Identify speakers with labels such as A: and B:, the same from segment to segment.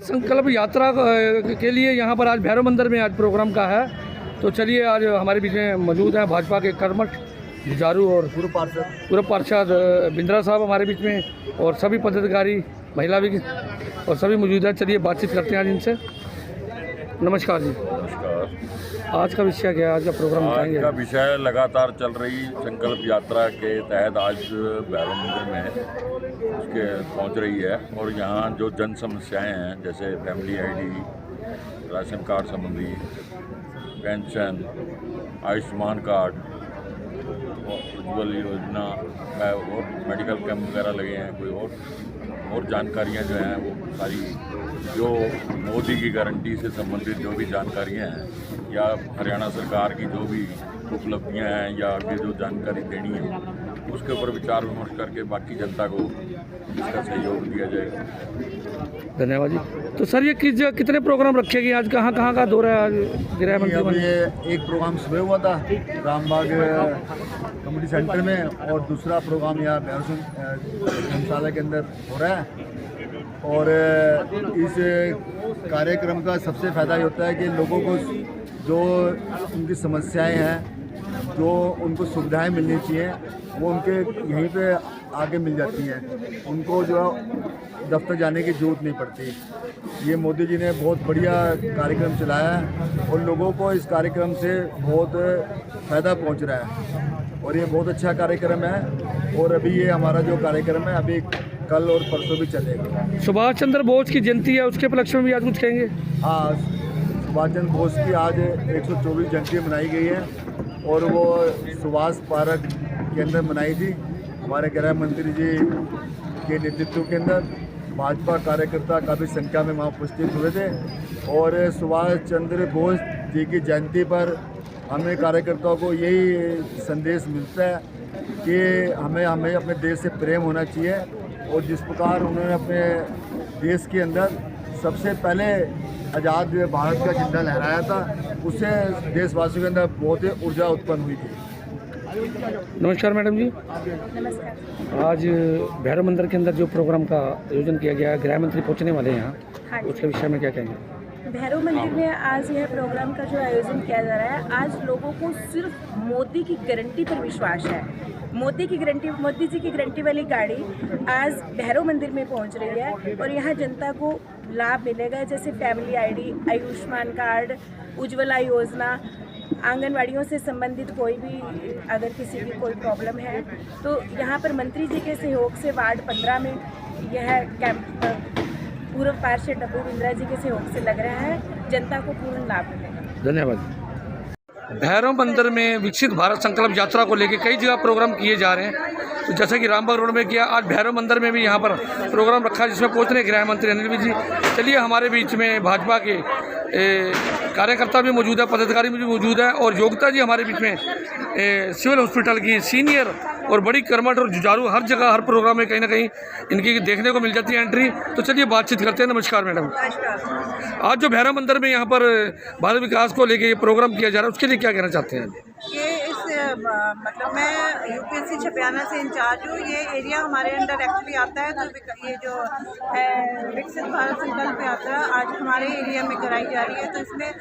A: संकल्प यात्रा के लिए यहाँ पर आज भैरव मंदिर में आज प्रोग्राम का है। तो चलिए आज हमारे बीच में मौजूद हैं भाजपा के कर्मठ जुझारू और पूर्व पार्षद बिंद्रा साहब हमारे बीच में, और सभी पदाधिकारी महिला भी और सभी मौजूद हैं। चलिए बातचीत करते हैं आज इनसे। नमस्कार जी।
B: नमस्कार।
A: आज का विषय क्या है? आज का प्रोग्राम
B: आज का विषय लगातार चल रही संकल्प यात्रा के तहत आज भैरव मंदिर में उसके पहुंच रही है। और यहाँ जो जन समस्याएं हैं जैसे फैमिली आईडी, राशन कार्ड संबंधी, पेंशन, आयुष्मान कार्ड, उज्ज्वल योजना और मेडिकल कैंप वगैरह लगे हैं, कोई और जानकारियां जो हैं वो सारी जो मोदी की गारंटी से संबंधित जो भी जानकारियां हैं या हरियाणा सरकार की जो भी उपलब्धियां हैं या आगे जो जानकारी देनी है उसके ऊपर विचार विमर्श करके बाकी जनता को इसका सहयोग दिया जाएगा।
A: धन्यवाद जी। तो सर ये कितने प्रोग्राम रखे गए आज? कहाँ कहाँ का दौरा है आज गृह मंत्री?
C: ये एक प्रोग्राम सुबह हुआ था रामबाग कम्युनिटी सेंटर में, और दूसरा प्रोग्राम यहाँ भैरव धर्मशाला के अंदर हो रहा है। और इस कार्यक्रम का सबसे फ़ायदा ये होता है कि लोगों को जो उनकी समस्याएं हैं, जो उनको सुविधाएं मिलनी चाहिए, वो उनके यहीं पे आगे मिल जाती हैं। उनको जो दफ्तर जाने की ज़रूरत नहीं पड़ती। ये मोदी जी ने बहुत बढ़िया कार्यक्रम चलाया है और लोगों को इस कार्यक्रम से बहुत फ़ायदा पहुंच रहा है और ये बहुत अच्छा कार्यक्रम है। और अभी ये हमारा जो कार्यक्रम है अभी कल और परसों भी चलेगा।
A: सुभाष चंद्र बोस की जयंती है, उसके उपलक्ष्य में भी आज कुछ कहेंगे?
C: हाँ, सुभाष चंद्र बोस की आज 124वीं जयंती मनाई गई है और वो सुभाष पार्क के अंदर मनाई थी। हमारे गृह मंत्री जी के नेतृत्व के अंदर भाजपा कार्यकर्ता काफ़ी संख्या में वहाँ उपस्थित हुए थे। और सुभाष चंद्र बोस जी की जयंती पर हमें कार्यकर्ताओं को यही संदेश मिलता है कि हमें अपने देश से प्रेम होना चाहिए। और जिस प्रकार उन्होंने अपने देश के अंदर सबसे पहले आज़ाद भारत का झंडा लहराया था, उससे देशवासियों के अंदर बहुत ही ऊर्जा उत्पन्न हुई थी।
A: नमस्कार मैडम जी।
D: नमस्कार।
A: आज भैरव मंदिर के अंदर जो प्रोग्राम का आयोजन किया गया है, गृह मंत्री पहुंचने वाले हैं यहाँ,
D: हाँ,
A: उसके विषय में क्या कहेंगे?
D: भैरव मंदिर में आज यह प्रोग्राम का जो आयोजन किया जा रहा है, आज लोगों को सिर्फ मोदी की गारंटी पर विश्वास है। मोदी जी की गारंटी वाली गाड़ी आज भैरव मंदिर में पहुंच रही है और यहाँ जनता को लाभ मिलेगा, जैसे family ID, Ayushman card, Ujjwala योजना, आंगनवाड़ियों से संबंधित कोई भी अगर किसी की कोई प्रॉब्लम है तो यहाँ पर मंत्री जी के सहयोग से वार्ड 15 में यह कैंप पूर्व पार्षद डब्बू बिंद्रा जी के सहयोग से लग रहा है। जनता को पूर्ण लाभ मिलेगा।
A: धन्यवाद। भैरव मंदिर में विकसित भारत संकल्प यात्रा को लेकर कई जगह प्रोग्राम किए जा रहे हैं। तो जैसे कि रामबाग रोड में किया, आज भैरव मंदिर में भी यहाँ पर प्रोग्राम रखा है जिसमें पहुँच रहे गृह मंत्री अनिल विज जी। चलिए हमारे बीच में भाजपा के कार्यकर्ता भी मौजूद है, पदाधिकारी भी मौजूद है, और योगिता जी हमारे बीच में सिविल हॉस्पिटल की सीनियर और बड़ी कर्मठ और जुझारू, हर जगह हर प्रोग्राम में कहीं ना कहीं इनकी देखने को मिल जाती है एंट्री। तो चलिए बातचीत करते हैं। नमस्कार मैडम। आज जो भैरव मंदिर में यहाँ पर बाल विकास को लेके ये प्रोग्राम किया जा रहा है, उसके लिए क्या कहना चाहते हैं?
E: ये मतलब मैं यूपीएससी छपियाना से इंचार्ज हूँ। ये एरिया हमारे अंडर एक्चुअली आता है, तो ये जो है विकसित भारत संकल्प यात्रा आज हमारे एरिया में कराई जा रही है। तो इसमें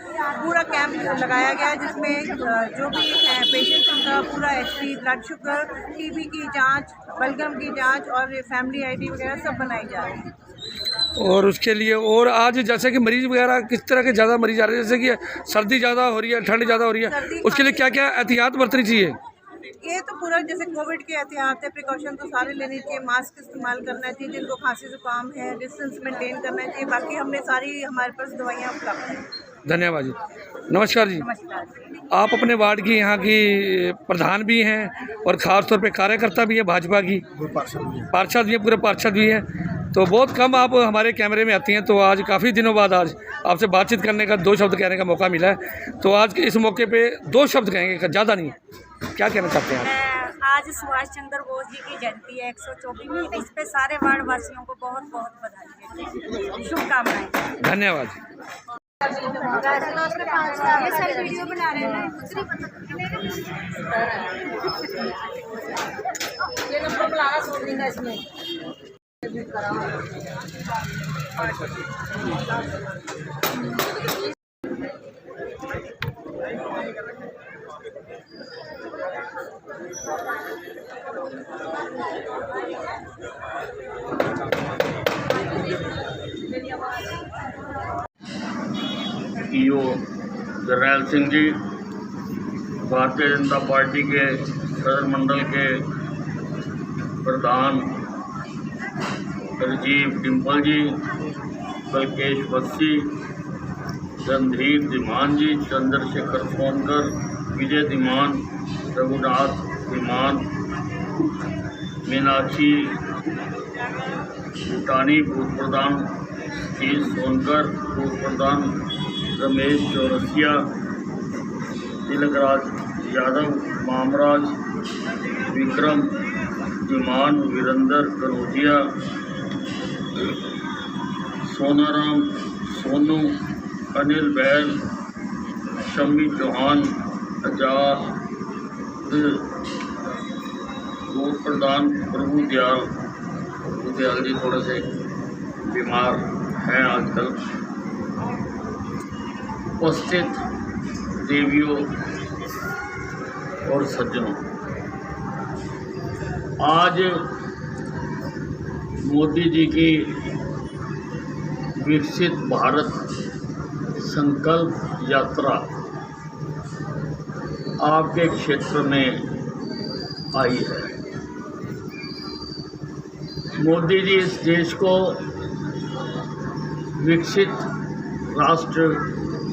E: पूरा कैंप लगाया गया है जिसमें जो भी पेशेंट उनका पूरा एचपी, ब्लड शुगर, टीबी की जांच, बलगम की जांच और फैमिली आईडी वगैरह सब बनाई जा रही है।
A: और उसके लिए और आज जैसे कि मरीज वगैरह किस तरह के ज़्यादा मरीज आ रहे हैं, जैसे कि सर्दी ज़्यादा हो रही है, ठंड ज़्यादा हो रही है, उसके लिए क्या क्या एहतियात बरतनी चाहिए?
E: ये तो पूरा जैसे कोविड के एहतियात है, प्रिकॉशन तो सारे लेने चाहिए। मास्क इस्तेमाल करना चाहिए, जिनको खांसी जुकाम है डिस्टेंस मेंटेन करना चाहिए। बाकी हमने सारी हमारे पास दवाइयाँ उपलब्ध हैं।
A: धन्यवाद जी। नमस्कार जी।
E: नमस्कार।
A: आप अपने वार्ड की यहाँ की प्रधान भी हैं और ख़ास तौर पे कार्यकर्ता भी हैं भाजपा की, पार्षद भी हैं, पूरे पार्षद भी हैं। तो बहुत कम आप हमारे कैमरे में आती हैं, तो आज काफ़ी दिनों बाद आज आपसे बातचीत करने का, 2 शब्द कहने का मौका मिला है। तो आज के इस मौके पे 2 शब्द कहेंगे, ज़्यादा नहीं, क्या कहना चाहते हैं आप?
F: आज सुभाष चंद्र बोस जी की जयंती है 124वीं, इस पे सारे वार्ड वासियों को बहुत बहुत बधाई, शुभकामनाएं।
A: धन्यवाद।
F: ये सर वीडियो बना रहे हैं, ये नंबर बुलाना छोड़ देंगे इसमें।
G: ईओ जरनैल सिंह जी, भारतीय जनता पार्टी के सदर मंडल के प्रधान राजीव डिम्पल जी, कलकेश बस्सी, रणधीर धीमान जी, चंद्रशेखर सोनकर, विजय धीमान, रघुनाथ धीमान, मीनाक्षी भूटानी, पूर्व प्रधान सतीश सोनकर, पूर्व प्रधान रमेश चौरसिया, तिलकराज यादव, मामराज, विक्रम धीमान, वीरेंद्र कनौजिया, सोनाराम सोनू, अनिल बैल, शम्मी चौहान, आजाद, पूर्व प्रधान प्रभु दयाल जी थोड़े से बीमार हैं आजकल। उपस्थित देवियों और सज्जनों, आज मोदी जी की विकसित भारत संकल्प यात्रा आपके क्षेत्र में आई है। मोदी जी इस देश को विकसित राष्ट्र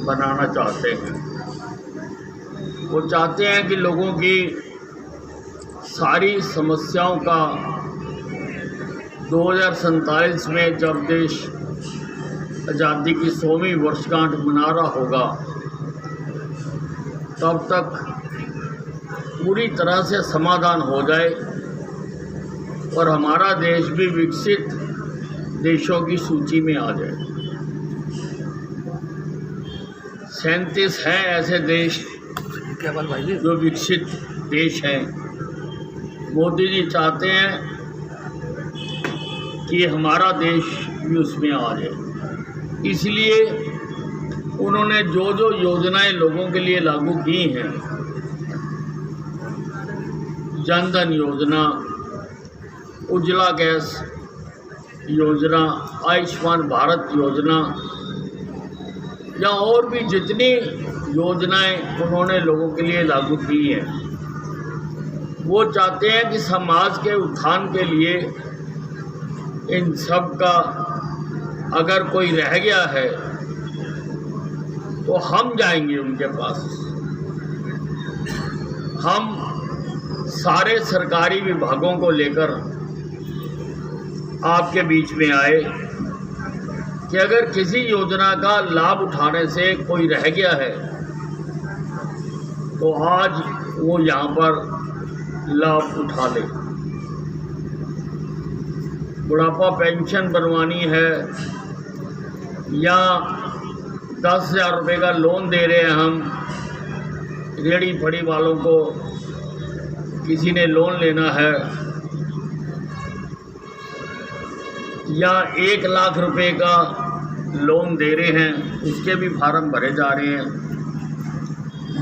G: बनाना चाहते हैं। वो चाहते हैं कि लोगों की सारी समस्याओं का 2047 में जब देश आज़ादी की 100वीं वर्षगांठ मना रहा होगा, तब तक पूरी तरह से समाधान हो जाए और हमारा देश भी विकसित देशों की सूची में आ जाए। 37 हैं ऐसे देश जो विकसित देश हैं। मोदी जी चाहते हैं कि हमारा देश भी उसमें आ जाए। इसलिए उन्होंने जो जो योजनाएं लोगों के लिए लागू की हैं, जन धन योजना, उज्ज्वला गैस योजना, आयुष्मान भारत योजना या और भी जितनी योजनाएं उन्होंने लोगों के लिए लागू की हैं, वो चाहते हैं कि समाज के उत्थान के लिए इन सब का अगर कोई रह गया है तो हम जाएंगे उनके पास। हम सारे सरकारी विभागों को लेकर आपके बीच में आए कि अगर किसी योजना का लाभ उठाने से कोई रह गया है तो आज वो यहाँ पर लाभ उठा ले। बुढ़ापा पेंशन बनवानी है या 10,000 रुपये का लोन दे रहे हैं हम रेहड़ी फड़ी वालों को, किसी ने लोन लेना है, या 1 लाख रुपए का लोन दे रहे हैं, उसके भी फार्म भरे जा रहे हैं।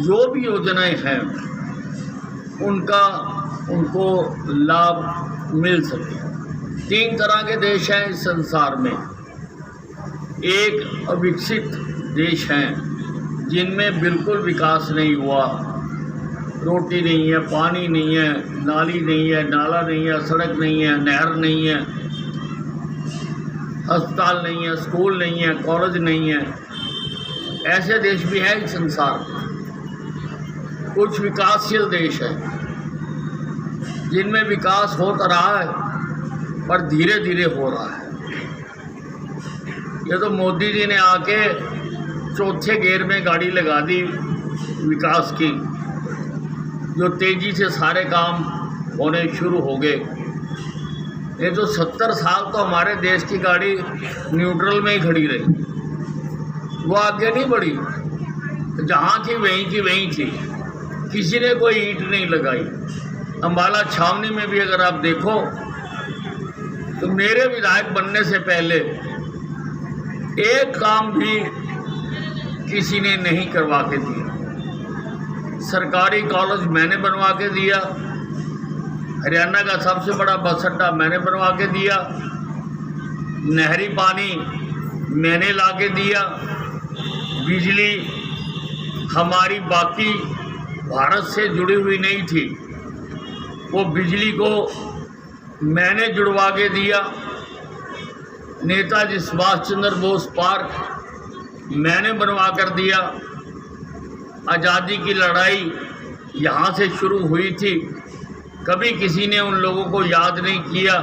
G: जो भी योजनाएं हैं उनको लाभ मिल सके। 3 तरह के देश हैं इस संसार में। एक अविकसित देश हैं जिनमें बिल्कुल विकास नहीं हुआ, रोटी नहीं है, पानी नहीं है, नाली नहीं है, नाला नहीं है, सड़क नहीं है, नहर नहीं है, अस्पताल नहीं है, स्कूल नहीं है, कॉलेज नहीं है। ऐसे देश भी हैं इस संसार में। कुछ विकासशील देश हैं जिनमें विकास होता रहा है पर धीरे धीरे हो रहा है। ये तो मोदी जी ने आके चौथे गियर में गाड़ी लगा दी विकास की, जो तेज़ी से सारे काम होने शुरू हो गए। ये तो 70 साल तो हमारे देश की गाड़ी न्यूट्रल में ही खड़ी रही, वो आगे नहीं बढ़ी। जहाँ थी वहीं की वहीं थी, किसी ने कोई ईंट नहीं लगाई। अम्बाला छावनी में भी अगर आप देखो तो मेरे विधायक बनने से पहले एक काम भी किसी ने नहीं करवा के दिया। सरकारी कॉलेज मैंने बनवा के दिया, हरियाणा का सबसे बड़ा बस अड्डा मैंने बनवा के दिया, नहरी पानी मैंने ला के दिया, बिजली हमारी बाकी भारत से जुड़ी हुई नहीं थी, वो बिजली को मैंने जुड़वा के दिया। नेताजी सुभाष चंद्र बोस पार्क मैंने बनवा कर दिया। आज़ादी की लड़ाई यहाँ से शुरू हुई थी, कभी किसी ने उन लोगों को याद नहीं किया।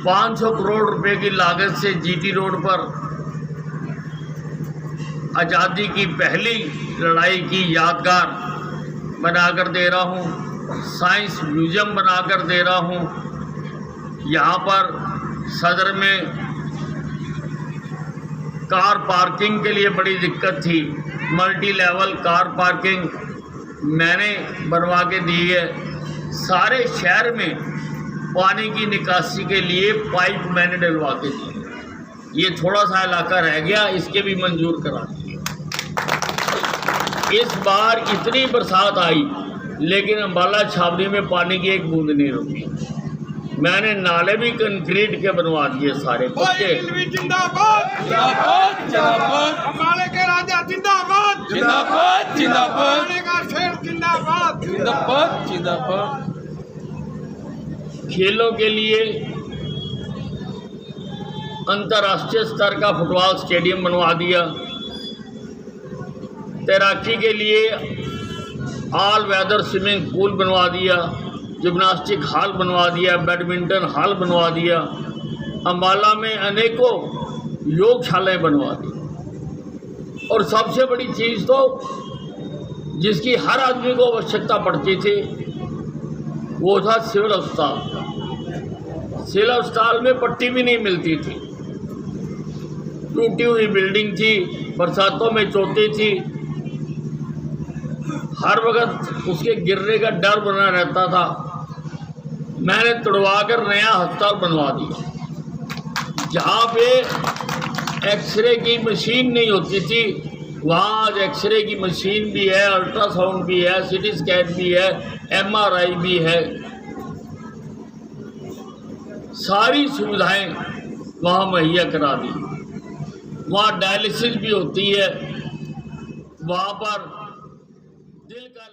G: 500 करोड़ रुपए की लागत से जीटी रोड पर आज़ादी की पहली लड़ाई की यादगार बनाकर दे रहा हूँ, साइंस म्यूजियम बनाकर दे रहा हूँ। यहाँ पर सदर में कार पार्किंग के लिए बड़ी दिक्कत थी, मल्टी लेवल कार पार्किंग मैंने बनवा के दी है। सारे शहर में पानी की निकासी के लिए पाइप मैंने डलवा के दी। ये थोड़ा सा इलाका रह गया, इसके भी मंजूर करा दिए। इस बार इतनी बरसात आई लेकिन अम्बाला छावनी में पानी की एक बूंद नहीं रुकी। मैंने नाले भी कंक्रीट के बनवा दिए सारे पक्के।
H: जिंदाबाद जिंदाबाद जिंदाबाद, अम्बाले के राजा जिंदाबाद जिंदाबाद जिंदाबाद, अम्बाले का शेर जिंदाबाद जिंदाबाद जिंदाबाद।
G: खेलों के लिए अंतर्राष्ट्रीय स्तर का फुटबॉल स्टेडियम बनवा दिया। तैराकी के लिए ऑल वेदर स्विमिंग पूल बनवा दिया, जिम्नास्टिक हॉल बनवा दिया, बैडमिंटन हॉल बनवा दिया। अम्बाला में अनेकों योगशालाएं बनवा दी। और सबसे बड़ी चीज़ तो जिसकी हर आदमी को आवश्यकता पड़ती थी वो था सिविल अस्पताल। सिविल अस्पताल में पट्टी भी नहीं मिलती थी, टूटी हुई बिल्डिंग थी, बरसातों में चोती थी, हर वक्त उसके गिरने का डर बना रहता था। मैंने तुड़वा कर नया अस्पताल बनवा दिया। जहाँ पे एक्सरे की मशीन नहीं होती थी वहाँ आज एक्सरे की मशीन भी है, अल्ट्रासाउंड भी है, सीटी स्कैन भी है, एमआरआई भी है। सारी सुविधाएं वहाँ मुहैया करा दी। वहाँ डायलिसिस भी होती है, वहाँ पर दिल का